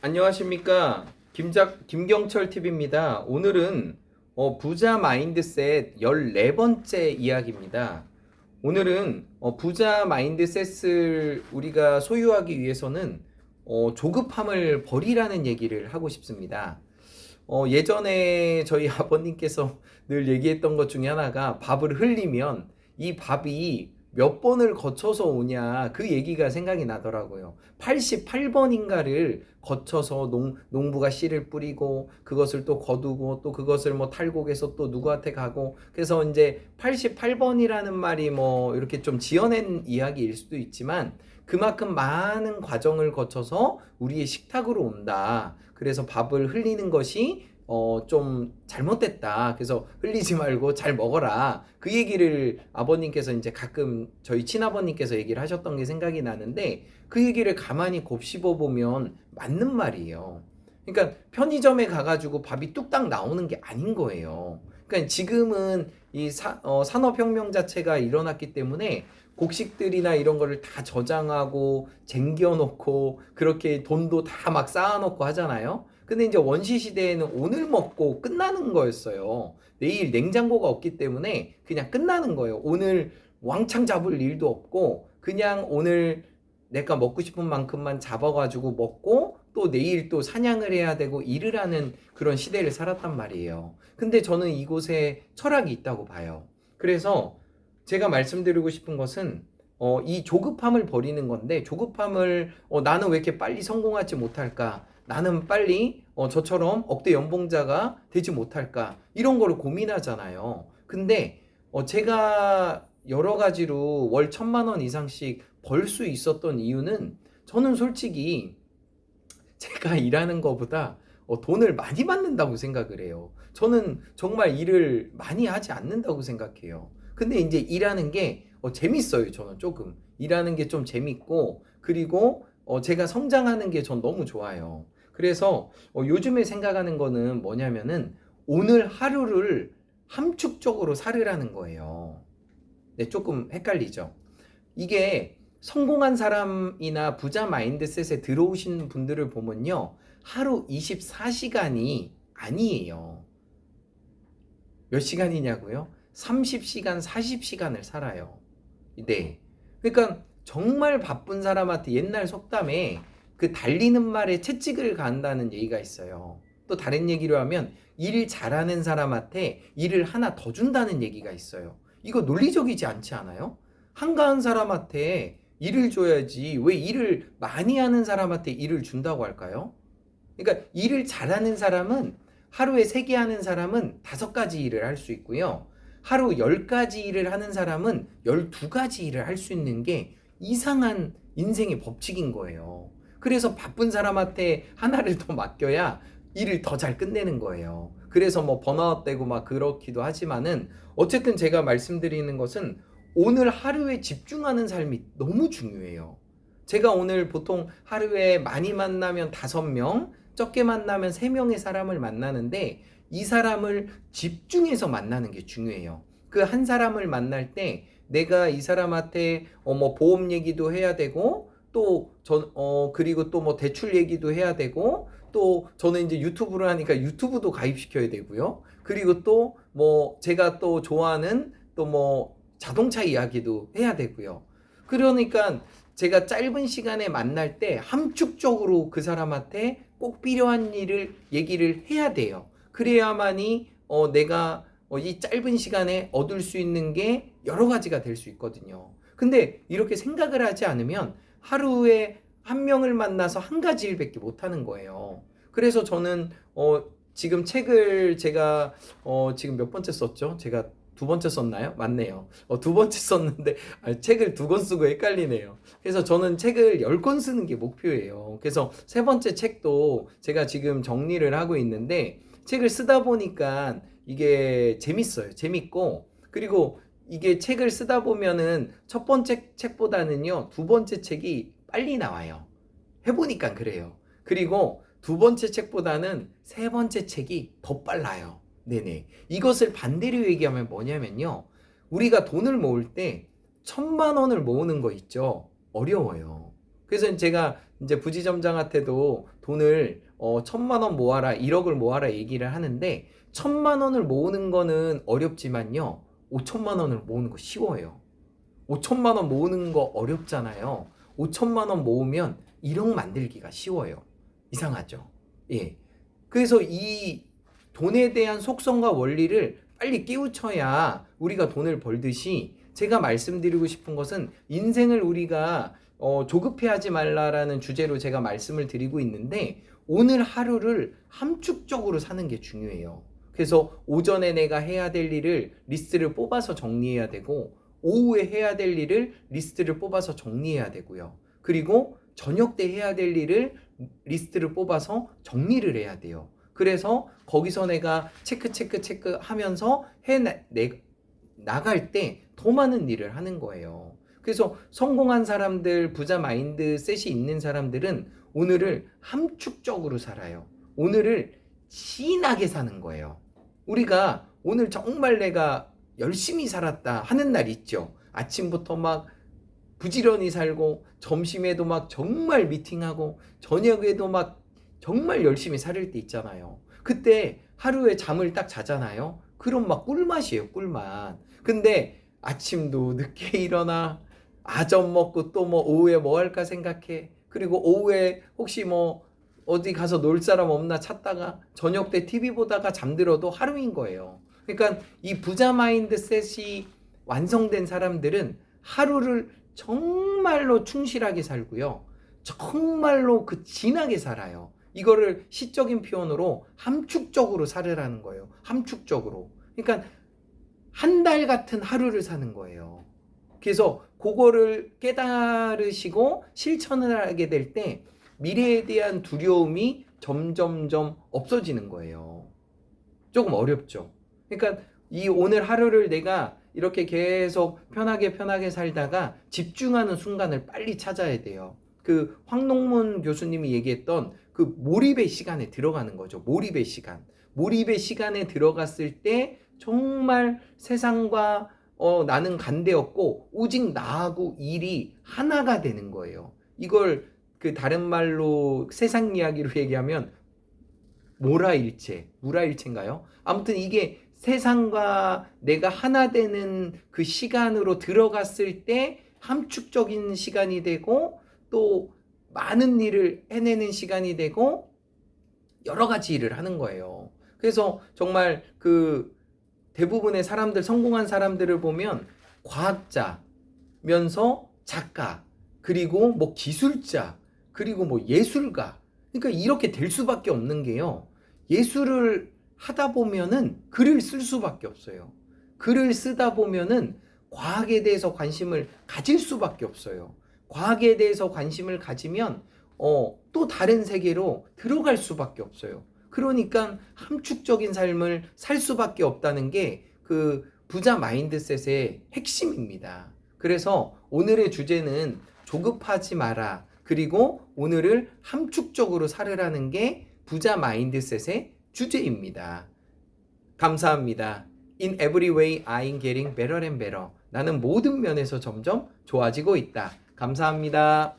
안녕하십니까. 김경철 TV입니다. 오늘은 부자 마인드셋 14번째 이야기입니다. 오늘은 부자 마인드셋을 우리가 소유하기 위해서는 조급함을 버리라는 얘기를 하고 싶습니다. 예전에 저희 아버님께서 늘 얘기했던 것 중에 하나가 밥을 흘리면 이 밥이 몇 번을 거쳐서 오냐 그 얘기가 생각이 나더라고요. 88번인가를 거쳐서 농부가 씨를 뿌리고 그것을 또 거두고 또 그것을 뭐 탈곡해서 또 누구한테 가고 그래서 이제 88번이라는 말이 뭐 이렇게 좀 지어낸 이야기일 수도 있지만 그만큼 많은 과정을 거쳐서 우리의 식탁으로 온다. 그래서 밥을 흘리는 것이 좀 잘못됐다. 그래서 흘리지 말고 잘 먹어라. 그 얘기를 아버님께서 이제 가끔 저희 친아버님께서 얘기를 하셨던 게 생각이 나는데 그 얘기를 가만히 곱씹어 보면 맞는 말이에요. 그러니까 편의점에 가가지고 밥이 뚝딱 나오는 게 아닌 거예요. 그러니까 지금은 이 산업혁명 자체가 일어났기 때문에 곡식들이나 이런 거를 다 저장하고 쟁겨놓고 그렇게 돈도 다 막 쌓아놓고 하잖아요. 근데 이제 원시 시대에는 오늘 먹고 끝나는 거였어요. 내일 냉장고가 없기 때문에 그냥 끝나는 거예요. 오늘 왕창 잡을 일도 없고 그냥 오늘 내가 먹고 싶은 만큼만 잡아가지고 먹고 또 내일 또 사냥을 해야 되고 일을 하는 그런 시대를 살았단 말이에요. 근데 저는 이곳에 철학이 있다고 봐요. 그래서 제가 말씀드리고 싶은 것은 이 조급함을 버리는 건데 조급함을 나는 왜 이렇게 빨리 성공하지 못할까? 나는 빨리 저처럼 억대 연봉자가 되지 못할까? 이런 거를 고민하잖아요. 근데 제가 여러 가지로 월 1,000만 원 이상씩 벌 수 있었던 이유는 저는 솔직히 제가 일하는 것보다 돈을 많이 받는다고 생각을 해요. 저는 정말 일을 많이 하지 않는다고 생각해요. 근데 이제 일하는 게 재밌어요. 저는 조금 일하는 게 좀 재밌고 그리고 제가 성장하는 게 전 너무 좋아요. 그래서 요즘에 생각하는 거는 뭐냐면은 오늘 하루를 함축적으로 살으라는 거예요. 네, 조금 헷갈리죠. 이게 성공한 사람이나 부자 마인드셋에 들어오신 분들을 보면요. 하루 24시간이 아니에요. 몇 시간이냐고요? 30시간, 40시간을 살아요. 네. 그러니까 정말 바쁜 사람한테 옛날 속담에 그 달리는 말에 채찍을 간다는 얘기가 있어요. 또 다른 얘기로 하면 일 잘하는 사람한테 일을 하나 더 준다는 얘기가 있어요. 이거 논리적이지 않지 않아요? 한가한 사람한테 일을 줘야지 왜 일을 많이 하는 사람한테 일을 준다고 할까요? 그러니까 일을 잘하는 사람은 하루에 3개 하는 사람은 5가지 일을 할 수 있고요. 하루 10가지 일을 하는 사람은 12가지 일을 할 수 있는 게 이상한 인생의 법칙인 거예요. 그래서 바쁜 사람한테 하나를 더 맡겨야 일을 더 잘 끝내는 거예요. 그래서 뭐 번아웃 되고 막 그렇기도 하지만은 어쨌든 제가 말씀드리는 것은 오늘 하루에 집중하는 삶이 너무 중요해요. 제가 오늘 보통 하루에 많이 만나면 5명, 적게 만나면 3명의 사람을 만나는데 이 사람을 집중해서 만나는 게 중요해요. 그 한 사람을 만날 때 내가 이 사람한테 뭐 보험 얘기도 해야 되고 그리고 또 뭐 대출 얘기도 해야 되고 또 저는 이제 유튜브를 하니까 유튜브도 가입시켜야 되고요. 그리고 또 뭐 제가 또 좋아하는 또 뭐 자동차 이야기도 해야 되고요. 그러니까 제가 짧은 시간에 만날 때 함축적으로 그 사람한테 꼭 필요한 일을 얘기를 해야 돼요. 그래야만이 내가 이 짧은 시간에 얻을 수 있는 게 여러 가지가 될 수 있거든요. 근데 이렇게 생각을 하지 않으면 하루에 한 명을 만나서 한 가지 일밖에 못 하는 거예요. 그래서 저는 지금 책을 제가 지금 몇 번째 썼죠? 제가 2번째 썼나요? 맞네요. 2번째 썼는데 책을 2권 쓰고 헷갈리네요. 그래서 저는 책을 10권 쓰는 게 목표예요. 그래서 3번째 책도 제가 지금 정리를 하고 있는데 책을 쓰다 보니까 이게 재밌어요. 재밌고 그리고 이게 책을 쓰다 보면은 첫 번째 책보다는요 2번째 책이 빨리 나와요. 해보니까 그래요. 그리고 2번째 책보다는 3번째 책이 더 빨라요. 네네. 이것을 반대로 얘기하면 뭐냐면요. 우리가 돈을 모을 때 1,000만 원을 모으는 거 있죠. 어려워요. 그래서 제가 이제 부지점장한테도 돈을 1,000만 원 모아라, 1억을 모아라 얘기를 하는데 1,000만 원을 모으는 거는 어렵지만요. 5천만 원을 모으는 거 쉬워요. 5천만 원 모으는 거 어렵잖아요. 5천만 원 모으면 1억 만들기가 쉬워요. 이상하죠? 예. 그래서 이 돈에 대한 속성과 원리를 빨리 깨우쳐야 우리가 돈을 벌듯이, 제가 말씀드리고 싶은 것은 인생을 우리가 조급해하지 말라라는 주제로 제가 말씀을 드리고 있는데, 오늘 하루를 함축적으로 사는 게 중요해요. 그래서 오전에 내가 해야 될 일을 리스트를 뽑아서 정리해야 되고, 오후에 해야 될 일을 리스트를 뽑아서 정리해야 되고요. 그리고 저녁 때 해야 될 일을 리스트를 뽑아서 정리를 해야 돼요. 그래서 거기서 내가 체크 하면서 나갈 때 더 많은 일을 하는 거예요. 그래서 성공한 사람들, 부자 마인드셋이 있는 사람들은 오늘을 함축적으로 살아요. 오늘을 진하게 사는 거예요. 우리가 오늘 정말 내가 열심히 살았다 하는 날 있죠. 아침부터 막 부지런히 살고, 점심에도 막 정말 미팅하고, 저녁에도 막 정말 열심히 살 때 있잖아요. 그때 하루에 잠을 딱 자잖아요. 그럼 막 꿀맛이에요, 꿀맛. 근데 아침도 늦게 일어나, 아점 먹고 또 뭐 오후에 뭐 할까 생각해. 그리고 오후에 혹시 뭐 어디 가서 놀 사람 없나 찾다가 저녁 때 TV 보다가 잠들어도 하루인 거예요. 그러니까 이 부자 마인드셋이 완성된 사람들은 하루를 정말로 충실하게 살고요. 정말로 진하게 살아요. 이거를 시적인 표현으로 함축적으로 살으라는 거예요. 함축적으로. 그러니까 한 달 같은 하루를 사는 거예요. 그래서 그거를 깨달으시고 실천을 하게 될 때 미래에 대한 두려움이 점점점 없어지는 거예요. 조금 어렵죠. 그러니까 이 오늘 하루를 내가 이렇게 계속 편하게 살다가 집중하는 순간을 빨리 찾아야 돼요. 그 황농문 교수님이 얘기했던 그 몰입의 시간에 들어가는 거죠. 몰입의 시간. 몰입의 시간에 들어갔을 때 정말 세상과 나는 간데없고 오직 나하고 일이 하나가 되는 거예요. 이걸 그 다른 말로 세상 이야기로 얘기하면 무라일체인가요? 아무튼 이게 세상과 내가 하나 되는 그 시간으로 들어갔을 때 함축적인 시간이 되고, 또 많은 일을 해내는 시간이 되고, 여러 가지 일을 하는 거예요. 그래서 정말 그 대부분의 사람들, 성공한 사람들을 보면 과학자면서 작가, 그리고 뭐 기술자, 그리고 뭐 예술가, 그러니까 이렇게 될 수밖에 없는 게요. 예술을 하다 보면은 글을 쓸 수밖에 없어요. 글을 쓰다 보면은 과학에 대해서 관심을 가질 수밖에 없어요. 과학에 대해서 관심을 가지면 또 다른 세계로 들어갈 수밖에 없어요. 그러니까 함축적인 삶을 살 수밖에 없다는 게 그 부자 마인드셋의 핵심입니다. 그래서 오늘의 주제는 조급하지 마라. 그리고 오늘을 함축적으로 살으라는 게 부자 마인드셋의 주제입니다. 감사합니다. In every way, I'm getting better and better. 나는 모든 면에서 점점 좋아지고 있다. 감사합니다.